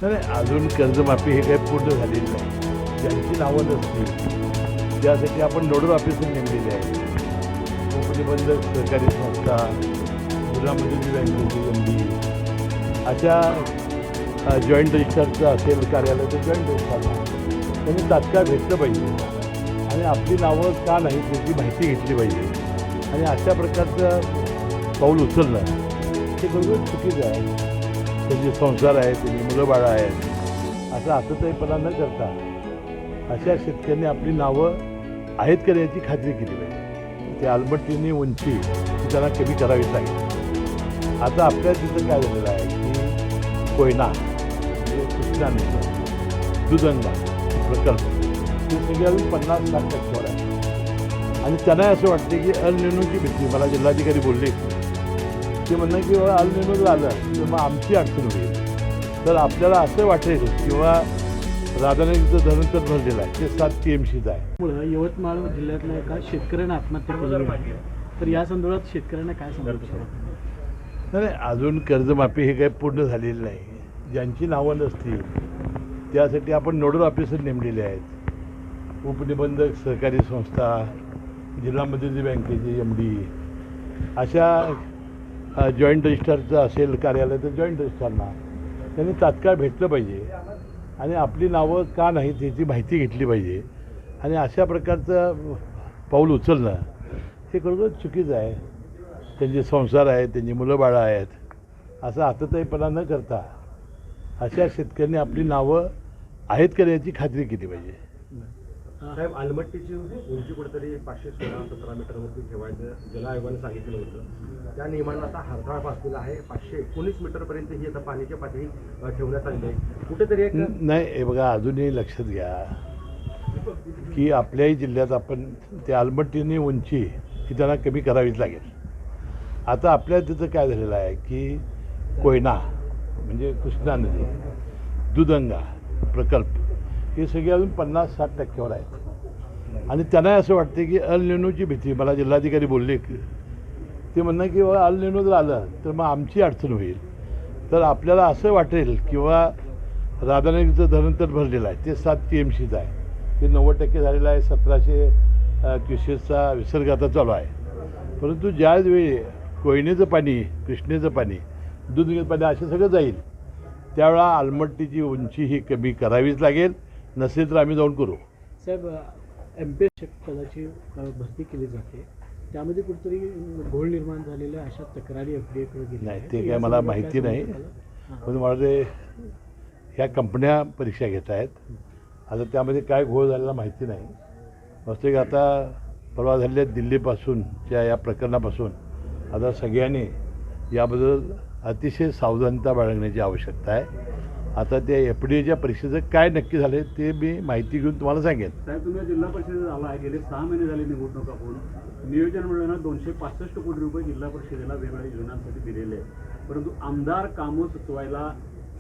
नाही अजून कर्जमाफी हे काही पूर्ण झालेली नाही. ज्यांची नावं नसतील त्यासाठी आपण नोडल ऑफिसर नेमलेले आहे. उपनिबंधक सहकारी संस्था, जिल्हा मध्यवर्ती बँकेची MD अशा जॉईंट रजिस्ट्रारचं असेल कार्यालय तर जॉईंट रजिस्ट्रारला त्यांनी तात्काळ भेटलं पाहिजे आणि आपली नावं का नाही त्याची माहिती घेतली पाहिजे आणि अशा प्रकारचं पाऊल उचलणं हे बरोबर चुकीचं आहे. त्यांचे संसार आहेत, त्यांची मुलं बाळं आहेत, असं आतताईपणा न करता अशा शेतकऱ्यांनी आपली नावं आहेत का याची खात्री केली पाहिजे. ते आलमट्टीने उंची ही त्यांना कमी करावीच लागेल. आता आपल्या तिथं काय झालेलं आहे की कोयना म्हणजे कृष्णा नदी, दुधंगा प्रकल्प हे सगळे अजून 50-60% आहे आणि त्यांना असं वाटते की अल निनोची भीती. मला जिल्हाधिकारी बोलले ते म्हणणं की बाबा अल निनो जर आलं तर मग आमची अडचण होईल. तर आपल्याला असं वाटेल किंवा राधानगरीचं धरण तर भरलेलं आहे ते 7 TMCचं आहे. यवतमाळ जिल्ह्यातल्या एका शेतकऱ्यानं आत्महत्या केली आहे. तर या संदर्भात शेतकऱ्यांना काय सांगायचं? नाही अजून कर्जमाफी हे काही पूर्ण झालेली नाही. ज्यांची नावं नसतील त्यासाठी आपण नोडल ऑफिसर नेमलेले आहेत. उपनिबंधक सहकारी संस्था, जिल्हा मध्यवर्ती बँकेची MD अशा जॉईंट रजिस्ट्रारचं असेल कार्यालय तर जॉईंट रजिस्ट्रारला त्यांनी तात्काळ भेटलं पाहिजे आणि आपली नावं का नाही त्याची माहिती घेतली पाहिजे आणि अशा प्रकारचं पाऊल उचलणं हे खरोखर चुकीचं आहे. त्यांचे संसार आहेत, त्यांची मुलं बाळं आहेत, असं आतताईपणा न करता अशा शेतकऱ्यांनी आपली नावं आहेत का याची खात्री केली पाहिजे. साहेब, आलमट्टीची उंची कुठेतरी 516-17 मीटरवरती ठेवायचं जल आयोगाने सांगितलं होतं. त्या नियमांना आता हरताळ बसलेला आहे. 519 मीटरपर्यंत ही आता पाण्याची पातळी ठेवण्यात आली आहे. कुठेतरी एक नाही हे बघा अजूनही लक्षात घ्या की आपल्याही जिल्ह्यात आपण ते आलमट्टीने उंची ही त्यांना कमी करावीच लागेल. आता आपल्या तिथं काय झालेलं आहे की कोयना म्हणजे कृष्णा नदी, दुधंगा प्रकल्प हे सगळे अजून 50-60% आहेत आणि त्यांना असं वाटते की अल निनोची भीती. मला जिल्हाधिकारी बोलले ते म्हणणं की बाबा अल निनो जर आलं तर मग आमची अडचण होईल. तर आपल्याला असं वाटेल किंवा राधानगरीचं धरण तर भरलेलं आहे ते 7 TMCचं आहे. ते 90% झालेलं आहे. 1700 क्युसेसचा विसर्ग आता चालू आहे. परंतु ज्यावेळी कोयनेचं पाणी, कृष्णेचं पाणी, दुधगेचं पाणी असं सगळं जाईल त्यावेळा आलमट्टीची उंची ही कमी करावीच लागेल. नसेल तर आम्ही जाऊन करू. साहेब, MPSC पदाची भरती केली जाते त्यामध्ये कुठेतरी घोळ निर्माण झालेल्या अशा तक्रारी FDA कडे गेल्या नाही ते काय मला माहिती नाही. पण मला ते ह्या कंपन्या परीक्षा घेत आहेत. आता त्यामध्ये काय घोळ झालेला माहिती नाही. मस्त आता परवा झालेल्या दिल्लीपासूनच्या या प्रकरणापासून आता सगळ्यांनी याबद्दल अतिशय सावधानता बाळगण्याची आवश्यकता आहे. आता त्या FDAच्या परीक्षेचं काय नक्की झालं ते मी माहिती घेऊन तुम्हाला सांगेन. साहेब, तुम्ही जिल्हा परिषदेत आला आहे. गेले 6 महिने झाले निवडणुका होऊन. नियोजन मंडळानं 265 कोटी रुपये जिल्हा परिषदेला वेगवेगळ्या योजनांसाठी दिलेले आहेत. परंतु आमदार कामं सुचवायला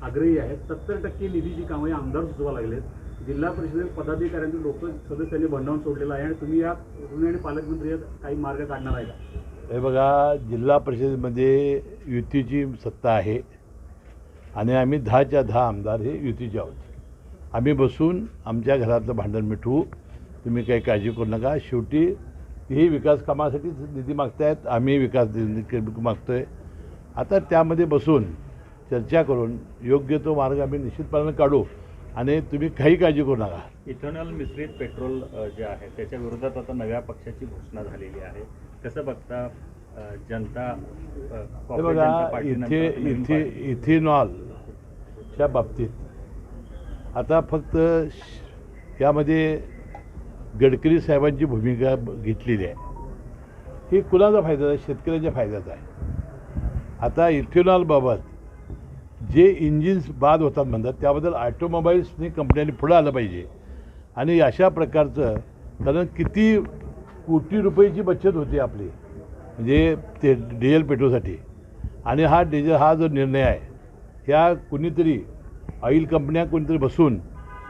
आग्रही आहेत. 70% निधीची कामं आमदार सुचवायला लागलेत. जिल्हा परिषदेत पदाधिकाऱ्यांचे लोक सदस्यांनी भंडावून सोडलेलं आहे आणि तुम्ही या ऋण आणि पालकमंत्री काही मार्ग काढणार आहे का? हे बघा जिल्हा परिषदेमध्ये युतीची सत्ता आहे आणि आम्ही 10च्या 10 आमदार हे युतीचे आहोत. आम्ही बसून आमच्या घरातलं भांडण मिटवू. तुम्ही काही काळजी करू नका. शेवटी ही विकास कामासाठी निधी मागतायत, आम्ही विकास निधी मागतो आहे. आता त्यामध्ये बसून चर्चा करून योग्य तो मार्ग आम्ही निश्चितपणे काढू आणि तुम्ही काही काळजी करू नका. इथेनॉल मिश्रित पेट्रोल जे आहे त्याच्या विरोधात आता नव्या पक्षाची घोषणा झालेली आहे. कसं बघता जनता? हे बघा इथेनॉलच्या बाबतीत आता फक्त यामध्ये गडकरी साहेबांची भूमिका घेतलेली आहे. ही कुणाचा फायदा आहे? शेतकऱ्यांच्या फायद्याचा आहे. आता इथेनॉलबाबत जे इंजिन्स बाद होतात म्हणतात त्याबद्दल ऑटोमोबाईल्सनी कंपन्यांनी पुढं आलं पाहिजे आणि अशा प्रकारचं कारण किती कोटी रुपयाची बचत होती आपली म्हणजे ते डिझेल पेट्रोलसाठी. आणि हा जो निर्णय आहे ह्या कुणीतरी ऑइल कंपन्या कोणीतरी बसून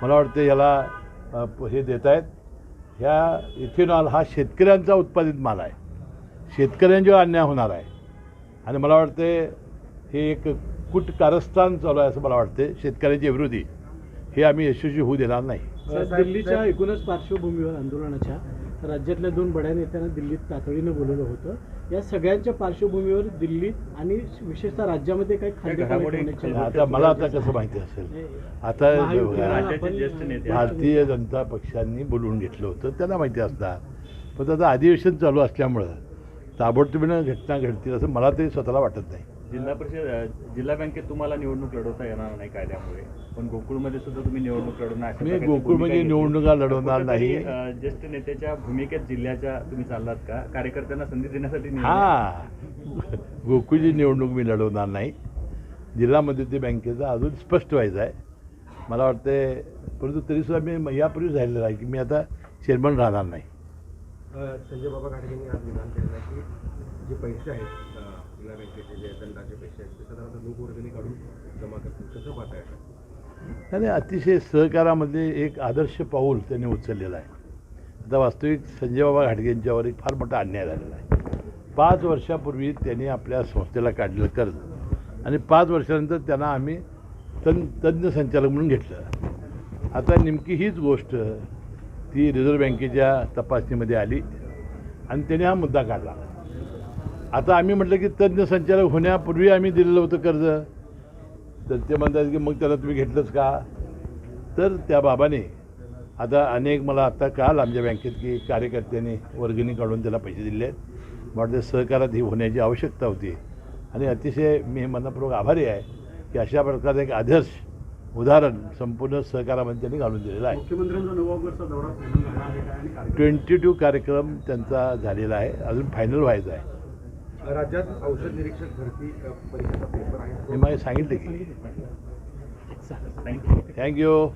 मला वाटतं याला हे देत आहेत. ह्या इथेनॉल हा शेतकऱ्यांचा उत्पादित माल आहे. शेतकऱ्यांच्यावर अन्याय होणार आहे आणि मला वाटतं हे एक कारस्थान चालू आहे असं मला वाटते. शेतकऱ्यांच्या विरोधी हे आम्ही यशस्वी होऊ देणार नाही. साहेब, दिल्लीच्या एकूणच पार्श्वभूमीवर आंदोलनाच्या राज्यातल्या 2 बड्या नेत्यांना दिल्लीत तातडीनं बोलवलं होतं. या सगळ्यांच्या पार्श्वभूमीवर दिल्लीत आणि विशेषतः राज्यामध्ये काही आता मला आता कसं माहिती असेल, आता राज्याचे ज्येष्ठ नेते भारतीय जनता पक्षांनी बोलवून घेतलं होतं, त्यांना माहिती असणार. पण आता अधिवेशन चालू असल्यामुळं ताबडतोबीनं घटना घडतील असं मला ते स्वतःला वाटत नाही. जिल्हा बँकेत तुम्हाला निवडणूक लढवता येणार नाही कायद्यामुळे, पण गोकुळमध्ये सुद्धा तुम्ही निवडणूक लढवणार अशा मी प्रकारची गोकुळमध्ये भूमिका निवडणुका घेतली. लढवणार नाही. कुठेतरी, ज्येष्ठ नेत्याच्या भूमिकेत जिल्ह्याच्या तुम्ही चाललात का? कार्यकर्त्यांना संधी देण्यासाठी निवडणूक? हां, गोकुळची निवडणूक मी लढवणार नाही. जिल्हा ते बँकेचं अजून स्पष्ट व्हायचं आहे मला वाटते. परंतु तरीसुद्धा मी यापूर्वीच झालेलं आहे की मी आता चेअरमन राहणार नाही. संजय बाबा घाटगेंनी आज विधान केलं आहे की जे पैसे आहेत जिल्हा बँकेचे जे दंडाचे पैसे आहेत ते साधारणतः लोकवर्गणी काढून जमा करतील. कसं पाहता येतं? त्याने अतिशय सहकारामध्ये एक आदर्श पाऊल त्यांनी उचललेलं आहे. आता वास्तविक संजय बाबा घाटगे यांच्यावर एक फार मोठा अन्याय झालेला आहे. 5 वर्षापूर्वी त्यांनी आपल्या संस्थेला काढलेलं कर्ज आणि 5 वर्षानंतर त्यांना आम्ही तज्ज्ञ संचालक म्हणून घेतलं. आता नेमकी हीच गोष्ट ती रिझर्व्ह बँकेच्या तपासणीमध्ये आली आणि त्याने हा मुद्दा काढला. आता आम्ही म्हटलं की तज्ज्ञ संचालक होण्यापूर्वी आम्ही दिलेलं होतं कर्ज, तर ते म्हणतात की मग त्याला तुम्ही घेतलंच का? तर त्या बाबाने आता मला आता काल आमच्या बँकेत की कार्यकर्त्यांनी वर्गणी काढून त्याला पैसे दिले आहेत. मला वाटतं सहकारात ही होण्याची आवश्यकता होती आणि अतिशय मी मनपूर्वक आभारी आहे की अशा प्रकारचं एक आदर्श उदाहरण संपूर्ण सहकारामध्ये त्यांनी घालून दिलेलं आहे. मुख्यमंत्र्यांचा नवाबगडचा दौरा फायनल झाला आहे का? आणि कार्यक्रम 22 कार्यक्रम त्यांचा झालेला आहे, अजून फायनल व्हायचा आहे. राज्यात औषध निरीक्षक भरती परीक्षेचा पेपर आहे. मी मागे सांगितलं की थँक्यू. थँक्यू.